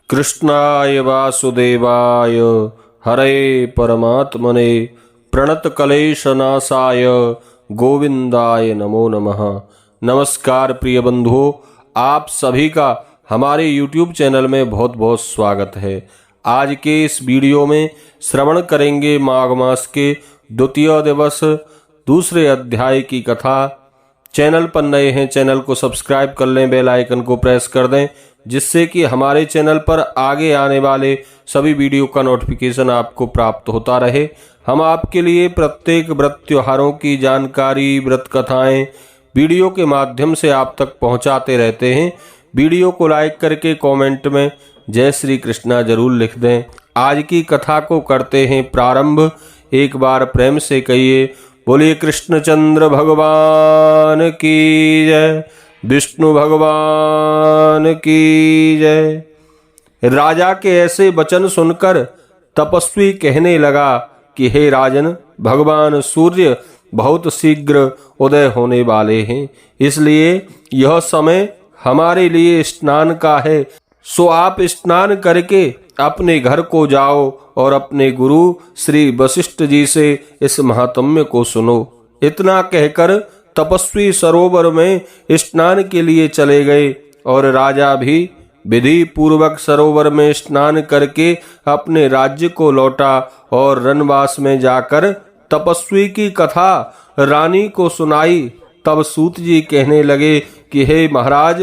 कृष्णाय वासुदेवाय हरे परमात्मने प्रणतक्लेशनाशाय गोविंदाय नमो नमः। नमस्कार प्रिय बंधुओं, आप सभी का हमारे YouTube चैनल में बहुत बहुत स्वागत है। आज के इस वीडियो में श्रवण करेंगे माघ मास के द्वितीय दिवस दूसरे अध्याय की कथा। चैनल पर नए हैं, चैनल को सब्सक्राइब कर लें, बेल आइकन को प्रेस कर दें, जिससे कि हमारे चैनल पर आगे आने वाले सभी वीडियो का नोटिफिकेशन आपको प्राप्त होता रहे। हम आपके लिए प्रत्येक व्रत त्योहारों की जानकारी, व्रत कथाएं वीडियो के माध्यम से आप तक पहुंचाते रहते हैं। वीडियो को लाइक करके कमेंट में जय श्री कृष्णा जरूर लिख दें। आज की कथा को करते हैं प्रारंभ। एक बार प्रेम से कहिए, बोलिए कृष्णचंद्र भगवान की जय, विष्णु भगवान की जय। राजा के ऐसे वचन सुनकर तपस्वी कहने लगा कि हे राजन, भगवान सूर्य बहुत शीघ्र उदय होने वाले हैं, इसलिए यह समय हमारे लिए स्नान का है। सो आप स्नान करके अपने घर को जाओ और अपने गुरु श्री वशिष्ठ जी से इस महात्म्य को सुनो। इतना कहकर तपस्वी सरोवर में स्नान के लिए चले गए और राजा भी विधि पूर्वक सरोवर में स्नान करके अपने राज्य को लौटा और रनवास में जाकर तपस्वी की कथा रानी को सुनाई। तब सूत जी कहने लगे कि हे महाराज,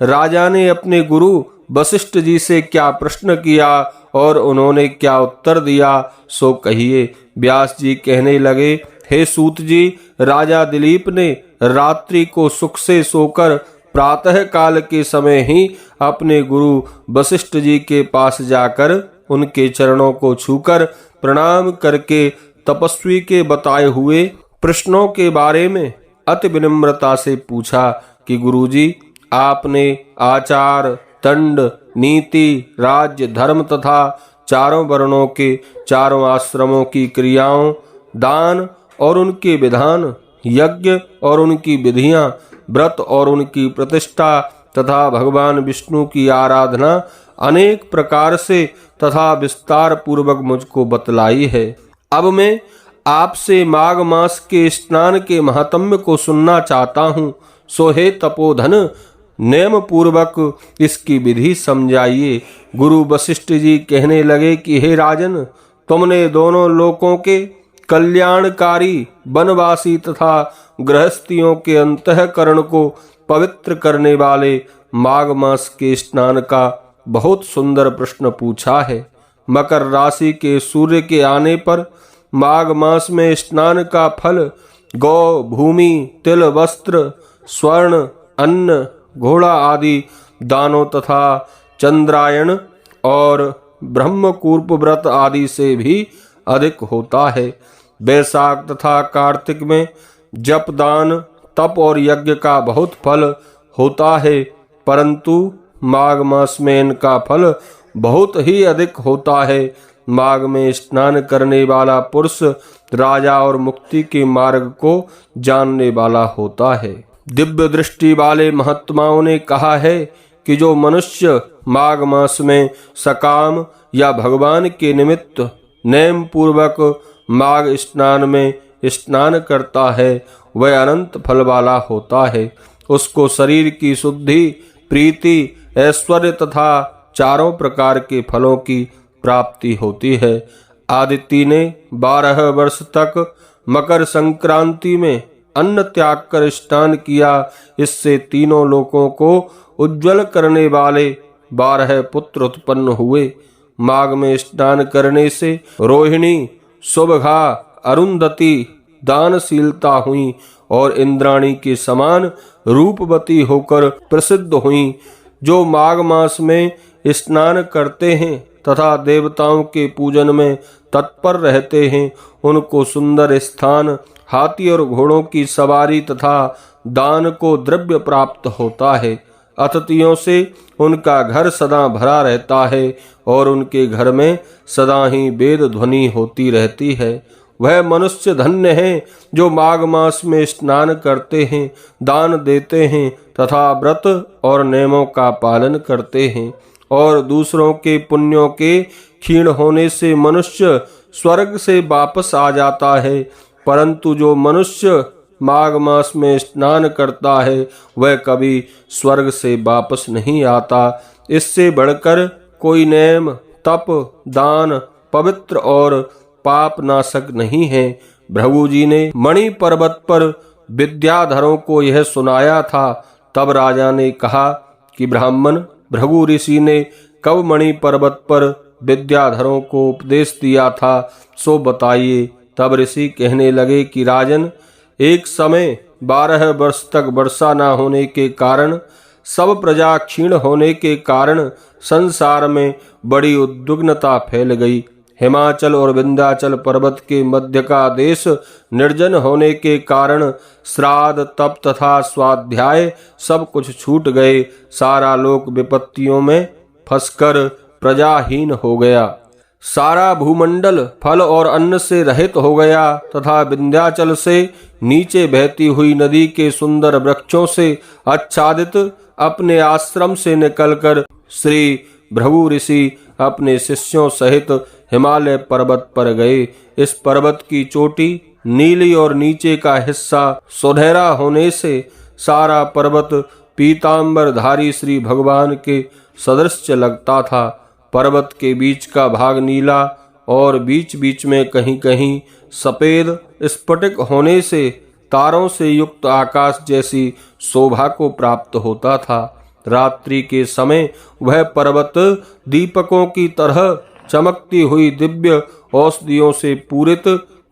राजा ने अपने गुरु वशिष्ठ जी से क्या प्रश्न किया और उन्होंने क्या उत्तर दिया, सो कहिए। व्यास जी कहने लगे, हे सूत जी, राजा दिलीप ने रात्रि को सुख से सोकर प्रातः काल के समय ही अपने गुरु वशिष्ठ जी के पास जाकर उनके चरणों को छूकर प्रणाम करके तपस्वी के बताए हुए प्रश्नों के बारे में अति विनम्रता से पूछा कि गुरुजी, आपने आचार, दंड, नीति, राज्य, धर्म तथा चारों वर्णों के चारों आश्रमों की क्रियाओं, दान और उनके विधान, यज्ञ और उनकी विधियां, व्रत और उनकी प्रतिष्ठा तथा भगवान विष्णु की आराधना अनेक प्रकार से तथा विस्तार पूर्वक मुझको बतलाई है। अब मैं आपसे माघ मास के स्नान के महात्म्य को सुनना चाहता हूँ। सो हे तपोधन, नियम पूर्वक इसकी विधि समझाइए। गुरु वशिष्ठ जी कहने लगे कि हे राजन, तुमने दोनों लोकों के कल्याणकारी वनवासी तथा गृहस्थियों के अंतःकरण को पवित्र करने वाले माघ मास के स्नान का बहुत सुंदर प्रश्न पूछा है। मकर राशि के सूर्य के आने पर माघ मास में स्नान का फल गौ, भूमि, तिल, वस्त्र, स्वर्ण, अन्न, घोड़ा आदि दानों तथा चंद्रायण और ब्रह्मकूर्प व्रत आदि से भी अधिक होता है। वैशाख तथा कार्तिक में जप, दान, तप और यज्ञ का बहुत फल होता है, परंतु माघ मास में इनका फल बहुत ही अधिक होता है। माघ में स्नान करने वाला पुरुष राजा और मुक्ति के मार्ग को जानने वाला होता है। दिव्य दृष्टि वाले महात्माओं ने कहा है कि जो मनुष्य माघ मास में सकाम या भगवान के निमित्त नेम पूर्वक माघ स्नान में स्नान करता है, वह अनंत फल वाला होता है। उसको शरीर की शुद्धि, प्रीति, ऐश्वर्य तथा चारों प्रकार के फलों की प्राप्ति होती है। आदित्य ने 12 वर्ष तक मकर संक्रांति में अन्न त्याग कर स्नान किया। इससे तीनों लोकों को उज्जवल करने वाले 12 पुत्र उत्पन्न हुए। माघ में स्नान करने से रोहिणी, सुभगा, अरुंधति दानशीलता हुई और इंद्राणी के समान रूपवती होकर प्रसिद्ध हुई। जो माघ मास में स्नान करते हैं तथा देवताओं के पूजन में तत्पर रहते हैं, उनको सुंदर स्थान, हाथी और घोड़ों की सवारी तथा दान को द्रव्य प्राप्त होता है। अतिथियों से उनका घर सदा भरा रहता है और उनके घर में सदा ही वेद ध्वनि होती रहती है। वह मनुष्य धन्य है जो माघ मास में स्नान करते हैं, दान देते हैं तथा व्रत और नियमों का पालन करते हैं। और दूसरों के पुण्यों के क्षीण होने से मनुष्य स्वर्ग से वापस आ जाता है, परंतु जो मनुष्य माघ मास में स्नान करता है वह कभी स्वर्ग से वापस नहीं आता। इससे बढ़कर कोई नेम, तप, दान, पवित्र और पाप नाशक नहीं है। भृगु जी ने मणि पर्वत पर विद्याधरों को यह सुनाया था। तब राजा ने कहा कि ब्राह्मण भृगु ऋषि ने कब मणि पर्वत पर विद्याधरों को उपदेश दिया था, सो बताइए। तब ऋषि कहने लगे कि राजन, एक समय 12 वर्ष तक वर्षा न होने के कारण, सब प्रजा क्षीण होने के कारण संसार में बड़ी उद्विग्नता फैल गई। हिमाचल और विंध्याचल पर्वत के मध्य का देश निर्जन होने के कारण श्राद्ध, तप तथा स्वाध्याय सब कुछ छूट गए। सारा लोक विपत्तियों में फंसकर प्रजाहीन हो गया। सारा भूमंडल फल और अन्न से रहित हो गया तथा विंध्याचल से नीचे बहती हुई नदी के सुंदर वृक्षों से आच्छादित अपने आश्रम से निकलकर श्री भृगु ऋषि अपने शिष्यों सहित हिमालय पर्वत पर गए। इस पर्वत की चोटी नीली और नीचे का हिस्सा सुनहरा होने से सारा पर्वत पीतांबरधारी श्री भगवान के सदृश लगता था। पर्वत के बीच का भाग नीला और बीच बीच में कहीं कहीं सफेद स्फटिक होने से तारों से युक्त आकाश जैसी शोभा को प्राप्त होता था। रात्रि के समय वह पर्वत दीपकों की तरह चमकती हुई दिव्य औषधियों से पूरित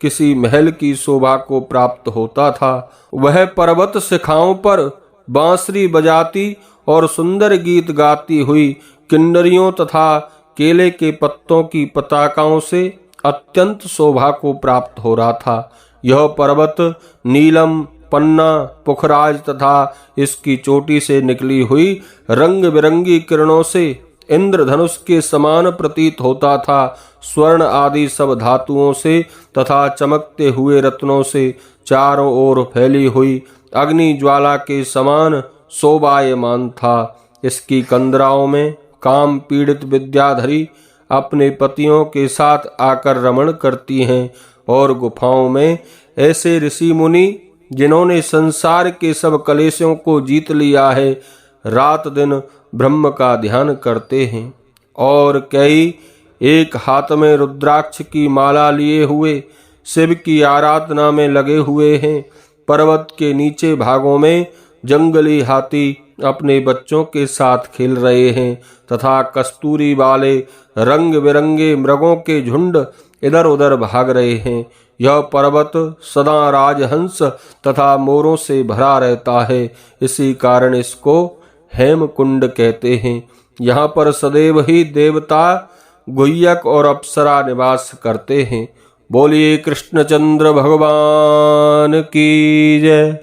किसी महल की शोभा को प्राप्त होता था। वह पर्वत शिखाओं पर बांसुरी बजाती और सुंदर गीत गाती हुई किन्नरियों तथा केले के पत्तों की पताकाओं से अत्यंत शोभा को प्राप्त हो रहा था। यह पर्वत नीलम, पन्ना, पुखराज तथा इसकी चोटी से निकली हुई रंग बिरंगी किरणों से इंद्रधनुष के समान प्रतीत होता था। स्वर्ण आदि सब धातुओं से तथा चमकते हुए रत्नों से चारों ओर फैली हुई अग्नि ज्वाला के समान शोभायमान था। इसकी कंदराओं में काम पीड़ित विद्याधरी अपने पतियों के साथ आकर रमण करती हैं और गुफाओं में ऐसे ऋषि मुनि जिन्होंने संसार के सब कलेशों को जीत लिया है, रात दिन ब्रह्म का ध्यान करते हैं। और कई एक हाथ में रुद्राक्ष की माला लिए हुए शिव की आराधना में लगे हुए हैं। पर्वत के नीचे भागों में जंगली हाथी अपने बच्चों के साथ खेल रहे हैं तथा कस्तूरी वाले रंग बिरंगे मृगों के झुंड इधर उधर भाग रहे हैं। यह पर्वत सदा राजहंस तथा मोरों से भरा रहता है, इसी कारण इसको हेमकुंड कहते हैं। यहाँ पर सदैव ही देवता, गुह्यक और अप्सरा निवास करते हैं। बोलिए कृष्णचंद्र भगवान की जय।